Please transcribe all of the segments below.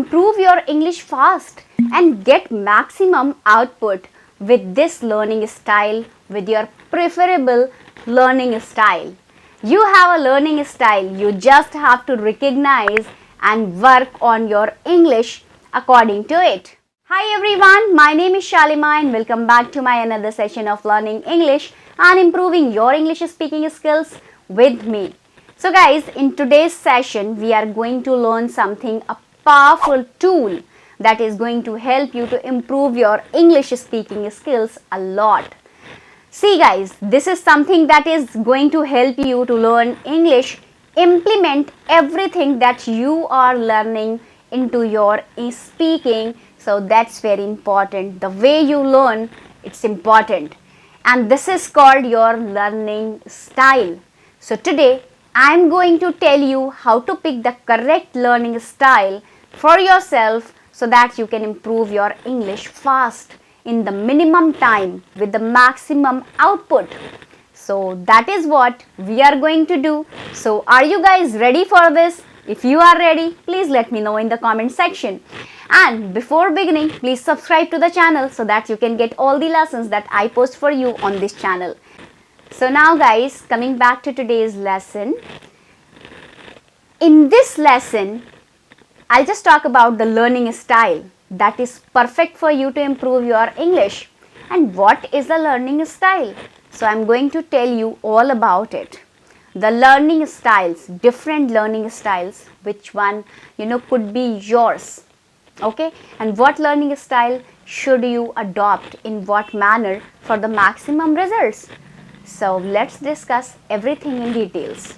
improve your English fast and get maximum output with this learning style, with your preferable learning style. You have a learning style, you just have to recognize and work on your English according to it. Hi everyone, my name is Shalima and welcome back to my another session of learning English and improving your English speaking skills with me. So guys, in today's session we are going to learn something, a powerful tool that is going to help you to improve your English speaking skills a lot. See guys, this is something that is going to help you to learn English, implement everything that you are learning into your speaking. So that's very important. The way you learn, it's important. And this is called your learning style. So today, I'm going to tell you how to pick the correct learning style for yourself so that you can improve your English fast in the minimum time with the maximum output. So that is what we are going to do. So are you guys ready for this? If you are ready, please let me know in the comment section. And before beginning, please subscribe to the channel so that you can get all the lessons that I post for you on this channel. So now guys, coming back to today's lesson. In this lesson, I'll just talk about the learning style that is perfect for you to improve your English. And what is the learning style? So I'm going to tell you all about it. The learning styles, different learning styles, which one could be yours. Okay, and what learning style should you adopt in what manner for the maximum results? So let's discuss everything in details.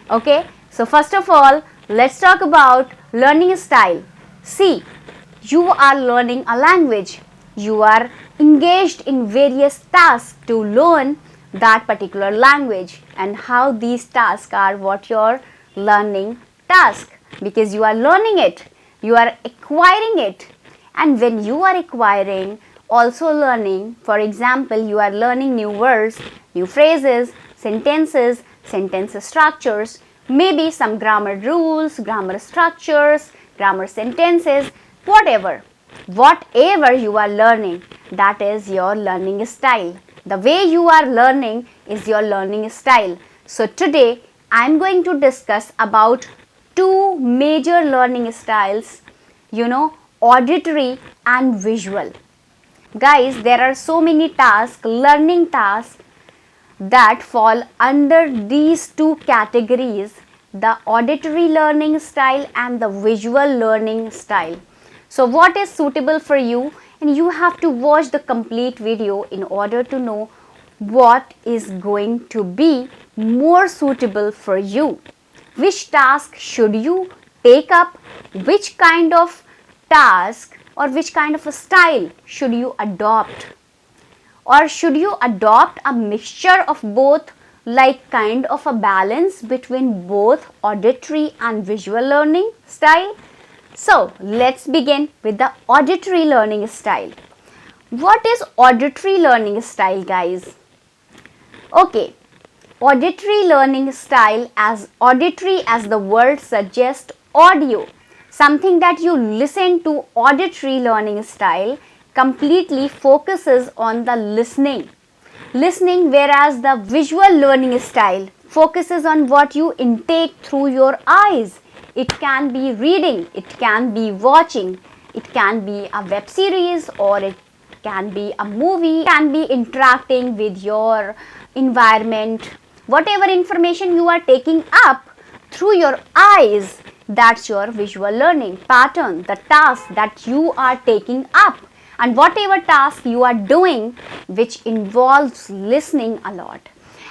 Okay, so first of all, let's talk about learning style. See, you are learning a language. You are engaged in various tasks to learn that particular language, and how these tasks are what your learning task, because you are learning it, you are acquiring it. And when you are acquiring, also learning, for example, you are learning new words, new phrases, sentences, sentence structures, maybe some grammar rules, grammar structures, grammar sentences, whatever you are learning, that is your learning style. The way you are learning is your learning style. So today I am going to discuss about two major learning styles, auditory and visual. Guys, there are so many tasks, learning tasks that fall under these two categories, the auditory learning style and the visual learning style. So what is suitable for you? And you have to watch the complete video in order to know what is going to be more suitable for you. Which task should you take up? Which kind of task or which kind of a style should you adopt? Or should you adopt a mixture of both, like kind of a balance between both auditory and visual learning style? So let's begin with the auditory learning style. What is auditory learning style, guys? Okay, auditory learning style, as auditory as the word suggests, audio, something that you listen to. Auditory learning style completely focuses on the listening, whereas the visual learning style focuses on what you intake through your eyes. It can be reading, it can be watching, it can be a web series, or it can be a movie, it can be interacting with your environment. Whatever information you are taking up through your eyes, that's your visual learning pattern, the task that you are taking up, and whatever task you are doing which involves listening a lot,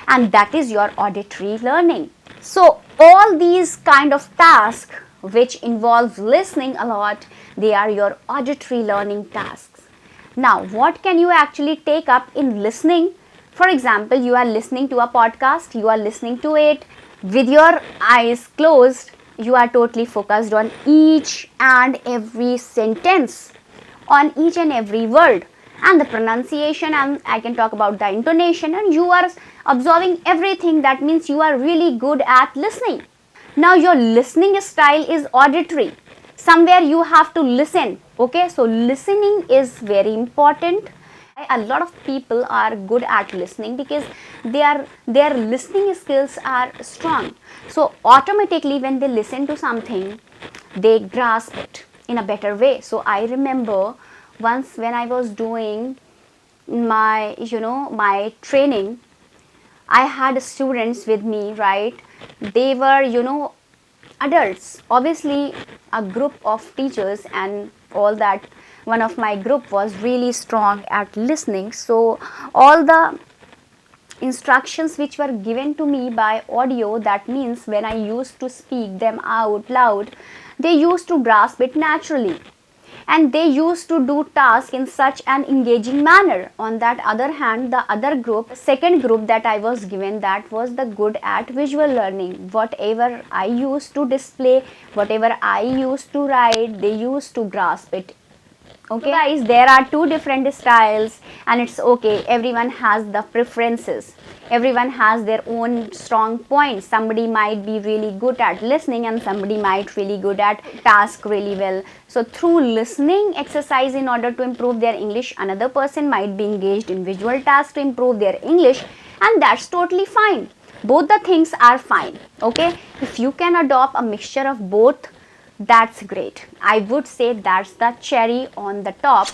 and that is your auditory learning. So all these kind of tasks which involves listening a lot, they are your auditory learning tasks. Now what can you actually take up in listening? For example, you are listening to a podcast, you are listening to it with your eyes closed, you are totally focused on each and every sentence, on each and every word, and the pronunciation, and I can talk about the intonation, and you are observing everything. That means you are really good at listening. Now your listening style is auditory. somewhere you have to listen. Okay, so listening is very important. A lot of people are good at listening because their listening skills are strong. So automatically when they listen to something, they grasp it in a better way. So I remember once when I was doing my training, I had students with me, right? They were adults, obviously a group of teachers and all that. One of my group was really strong at listening, so all the instructions which were given to me by audio, that means when I used to speak them out loud, they used to grasp it naturally, and they used to do tasks in such an engaging manner. On that other hand, the other group, second group that I was given, that was the good at visual learning. Whatever I used to display, whatever I used to write, they used to grasp it. Okay guys, there are two different styles, and it's okay, everyone has the preferences, everyone has their own strong points. Somebody might be really good at listening and somebody might really good at task really well. So through listening exercise in order to improve their English, another person might be engaged in visual tasks to improve their English, and that's totally fine. Both the things are fine. Okay, if you can adopt a mixture of both, that's great. I would say that's the cherry on the top.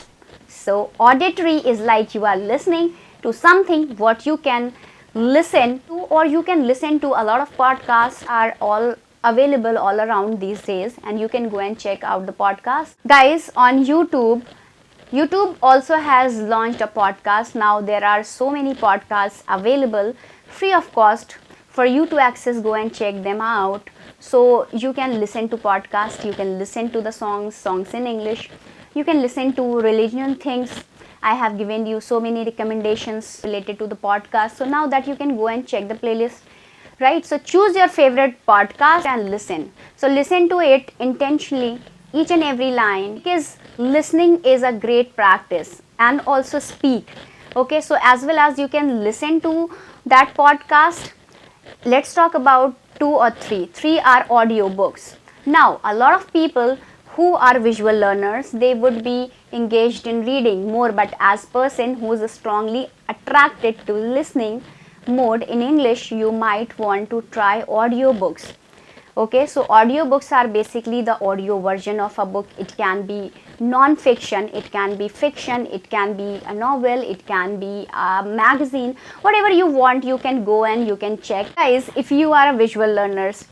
So auditory is like you are listening to something what you can listen to, or you can listen to. A lot of podcasts are all available all around these days, and you can go and check out the podcast. Guys, on YouTube also has launched a podcast. Now there are so many podcasts available free of cost for you to access. Go and check them out. So you can listen to podcasts, you can listen to the songs in English, you can listen to religion things. I have given you so many recommendations related to the podcast. So now that you can go and check the playlist, right? So choose your favorite podcast and listen. So listen to it intentionally, each and every line, because listening is a great practice, and also speak. Okay, so as well as you can listen to that podcast. Let's talk about two or three. Three are audio books. Now, a lot of people who are visual learners, they would be engaged in reading more, but as person who is strongly attracted to listening mode in English, you might want to try audio books. Okay, so audiobooks are basically the audio version of a book. It can be non-fiction, it can be fiction, it can be a novel, it can be a magazine, whatever you want. You can go and you can check. Guys, if you are a visual learners,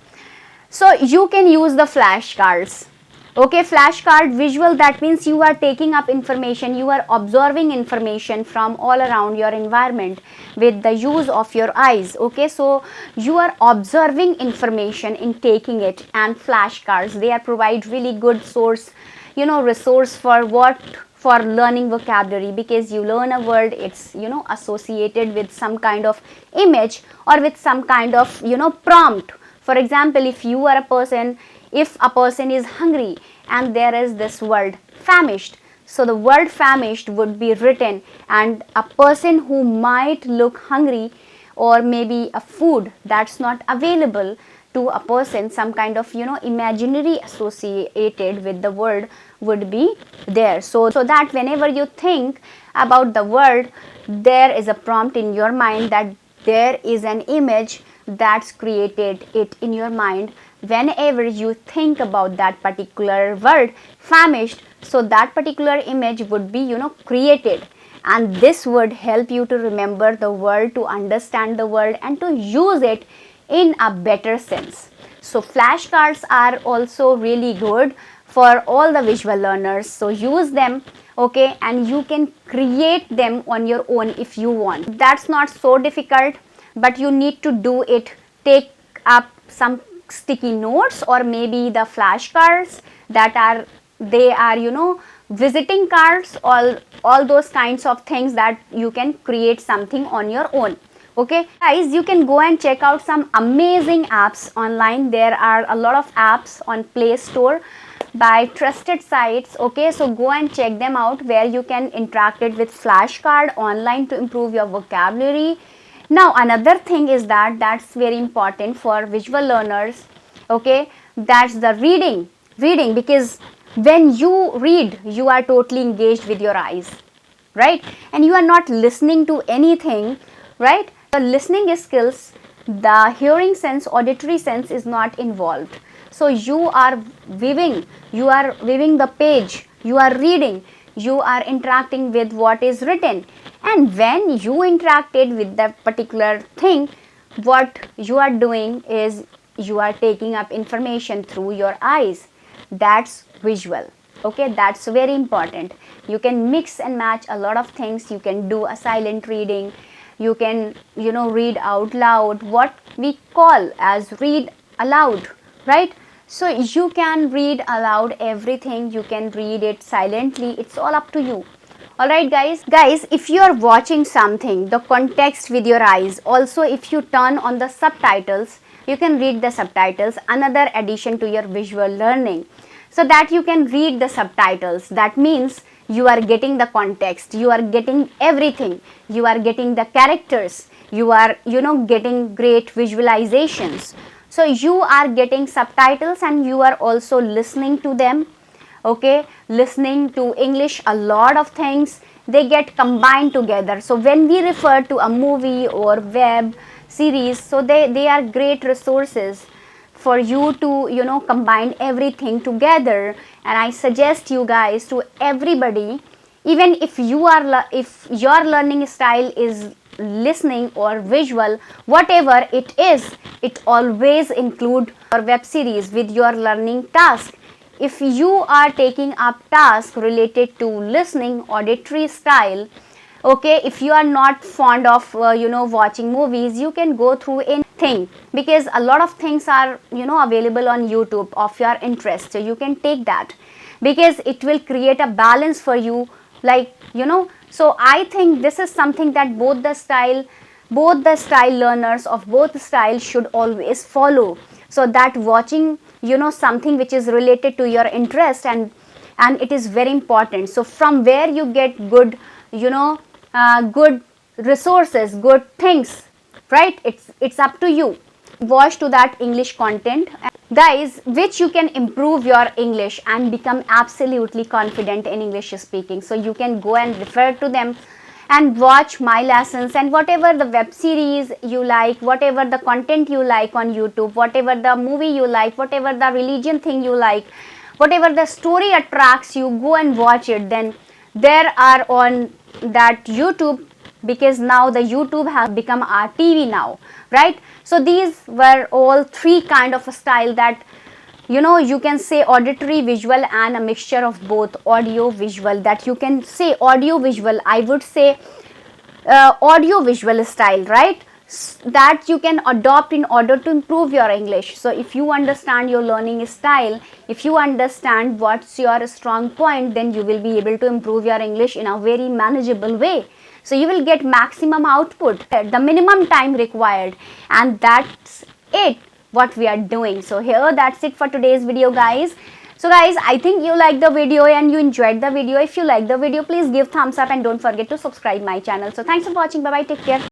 so you can use the flashcards. Okay, flashcard visual, that means you are taking up information, you are observing information from all around your environment with the use of your eyes. Okay, so you are observing information in taking it, and flashcards, they are provide really good source, resource for what? For learning vocabulary, because you learn a word, it's associated with some kind of image or with some kind of prompt. For example, if you are a person, if a person is hungry and there is this word famished, so the word famished would be written, and a person who might look hungry, or maybe a food that's not available to a person, some kind of imaginary associated with the word would be there. So that whenever you think about the word, there is a prompt in your mind, that there is an image that's created it in your mind whenever you think about that particular word famished. So that particular image would be created, and this would help you to remember the word, to understand the word, and to use it in a better sense. So flashcards are also really good for all the visual learners, so use them. Okay, and you can create them on your own if you want. That's not so difficult, but you need to do it. Take up some sticky notes, or maybe the flashcards that are visiting cards, all those kinds of things, that you can create something on your own. Okay guys, you can go and check out some amazing apps online. There are a lot of apps on Play Store by trusted sites. Okay, so go and check them out, where you can interact it with flashcard online to improve your vocabulary. Now another thing is that's very important for visual learners. Okay, that's the reading. reading, because when you read, you are totally engaged with your eyes, right? And you are not listening to anything, right? The listening skills, the hearing sense, auditory sense is not involved. So you are viewing the page, you are reading, you are interacting with what is written. And when you interacted with that particular thing, what you are doing is you are taking up information through your eyes. That's visual. Okay, that's very important. You can mix and match a lot of things. You can do a silent reading, you can read out loud, what we call as read aloud, right? So you can read aloud everything, you can read it silently, it's all up to you. Alright guys, if you are watching something, the context with your eyes, also if you turn on the subtitles, you can read the subtitles, another addition to your visual learning, so that you can read the subtitles. That means you are getting the context, you are getting everything, you are getting the characters, you are getting great visualizations. So you are getting subtitles and you are also listening to them. Okay, listening to English, a lot of things they get combined together. So when we refer to a movie or web series, so they are great resources for you to combine everything together. And I suggest you guys, to everybody, even if if your learning style is listening or visual, whatever it is, it always include your web series with your learning task. If you are taking up tasks related to listening, auditory style, okay, if you are not fond of watching movies, you can go through anything, because a lot of things are available on YouTube of your interest. So you can take that, because it will create a balance for you, like so I think this is something that both the style learners of both styles should always follow, so that watching something which is related to your interest, and it is very important. So from where you get good good resources, good things, right? It's up to you. Watch to that English content, guys, which you can improve your English and become absolutely confident in English speaking. So you can go and refer to them and watch my lessons, and whatever the web series you like, whatever the content you like on YouTube, whatever the movie you like, whatever the religion thing you like, whatever the story attracts you, go and watch it. Then there are on that YouTube, because now the YouTube has become our TV now, right? So these were all three kind of a style that you can say auditory, visual, and a mixture of both audio visual. That you can say audio visual, I would say audio visual style, right? That you can adopt in order to improve your English. So if you understand your learning style, if you understand what's your strong point, then you will be able to improve your English in a very manageable way. So you will get maximum output, the minimum time required, and that's it what we are doing. So here, that's it for today's video, guys. So guys, I think you liked the video and you enjoyed the video. If you like the video, please give thumbs up and don't forget to subscribe my channel. So thanks for watching. Bye bye, take care.